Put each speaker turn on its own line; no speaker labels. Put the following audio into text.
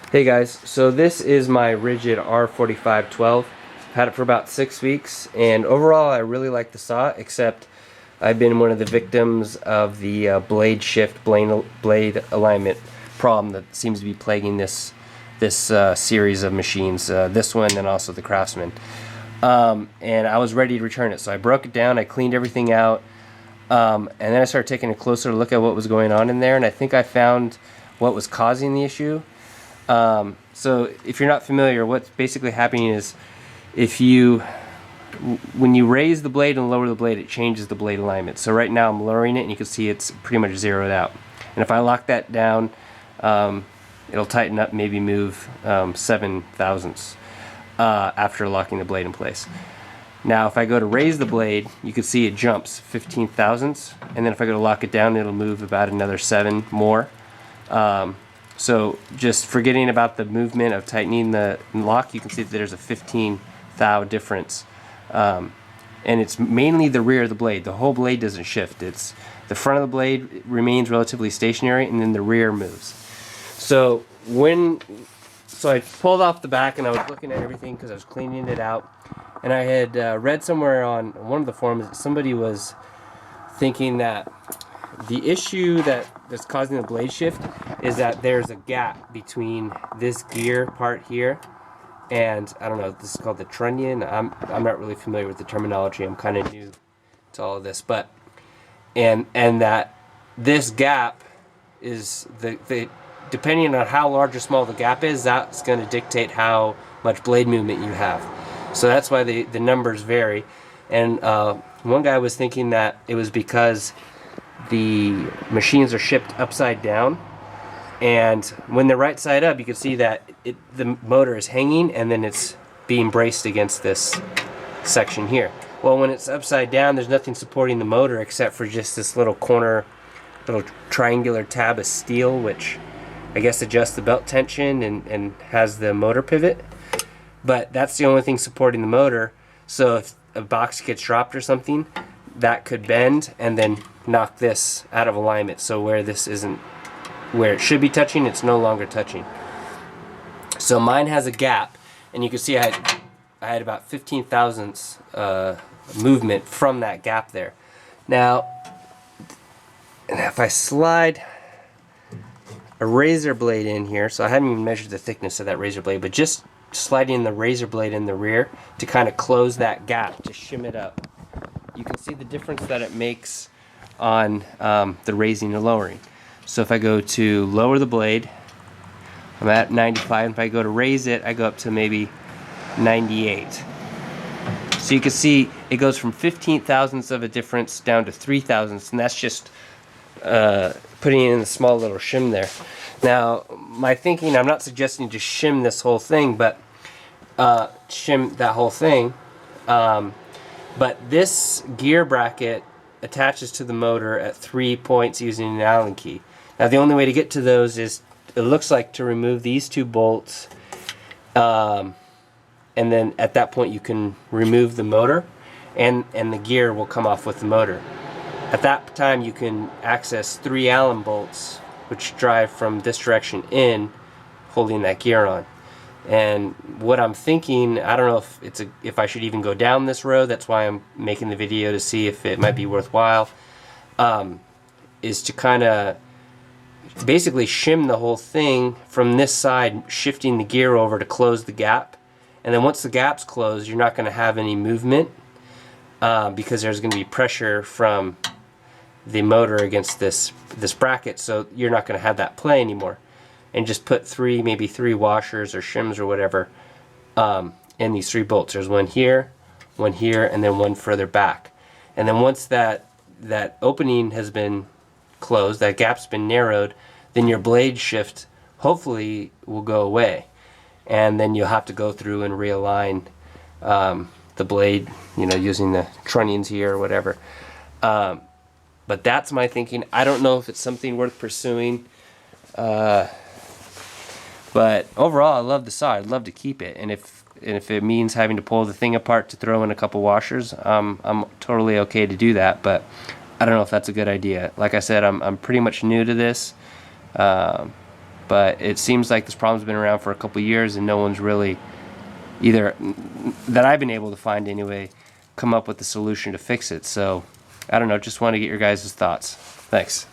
Hey guys, so this is my Ridgid R4512. I've had it for about 6 weeks, and overall I really like the saw, except I've been one of the victims of the blade shift, blade alignment problem that seems to be plaguing this series of machines, this one and also the Craftsman. And I was ready to return it, so I broke it down, I cleaned everything out, and then I started taking a closer look at what was going on in there, and I think I found what was causing the issue. So if you're not familiar, what's basically happening is when you raise the blade and lower the blade, it changes the blade alignment. So right now I'm lowering it and you can see it's pretty much zeroed out. And if I lock that down, it'll tighten up, maybe move 7 thousandths after locking the blade in place. Now if I go to raise the blade, you can see it jumps 15 thousandths, and then if I go to lock it down, it'll move about another 7 more. So just forgetting about the movement of tightening the lock, you can see that there's a 15 thou difference. And it's mainly the rear of the blade. The whole blade doesn't shift. It's the front of the blade remains relatively stationary, and then the rear moves. So I pulled off the back and I was looking at everything because I was cleaning it out. And I had read somewhere on one of the forums that somebody was thinking that the issue that's causing the blade shift is that there's a gap between this gear part here and, I don't know, this is called the trunnion. I'm not really familiar with the terminology. I'm kind of new to all of this, but and that this gap is the depending on how large or small the gap is, that's going to dictate how much blade movement you have. So that's why the numbers vary. And one guy was thinking that it was because the machines are shipped upside down, and when they're right side up, you can see that the motor is hanging and then it's being braced against this section here. Well, when it's upside down, there's nothing supporting the motor except for just this little triangular tab of steel, which I guess adjusts the belt tension and has the motor pivot. But that's the only thing supporting the motor. So if a box gets dropped or something, that could bend and then knock this out of alignment. So where this isn't, where it should be touching, it's no longer touching. So mine has a gap, and you can see I had about 15 thousandths movement from that gap there. Now, if I slide a razor blade in here, so I hadn't even measured the thickness of that razor blade, but just sliding the razor blade in the rear to kind of close that gap, to shim it up, you can see the difference that it makes on the raising and lowering. So if I go to lower the blade, I'm at 95. If I go to raise it, I go up to maybe 98. So you can see it goes from 15 thousandths of a difference down to 3 thousandths, and that's just putting in a small little shim there. Now, my thinking, I'm not suggesting to shim this whole thing, but shim that whole thing. But this gear bracket attaches to the motor at 3 points using an Allen key. Now the only way to get to those is, it looks like, to remove these 2 bolts, and then at that point you can remove the motor, and the gear will come off with the motor. At that time you can access 3 Allen bolts, which drive from this direction in, holding that gear on. And what I'm thinking, I don't know if I should even go down this road. That's why I'm making the video, to see if it might be worthwhile, is to kind of basically shim the whole thing from this side, shifting the gear over to close the gap. And then once the gap's closed, you're not going to have any movement, because there's going to be pressure from the motor against this bracket, so you're not going to have that play anymore. And just put maybe three washers or shims or whatever in these 3 bolts. There's one here, and then one further back. And then once that opening has been closed, that gap's been narrowed, then your blade shift hopefully will go away. And then you'll have to go through and realign the blade, using the trunnions here or whatever. But that's my thinking. I don't know if it's something worth pursuing. But overall, I love the saw. I'd love to keep it, and if it means having to pull the thing apart to throw in a couple washers, I'm totally okay to do that. But I don't know if that's a good idea. Like I said, I'm pretty much new to this. but it seems like this problem's been around for a couple years and no one's really, either that I've been able to find anyway, come up with a solution to fix it. So I don't know, just want to get your guys' thoughts. Thanks.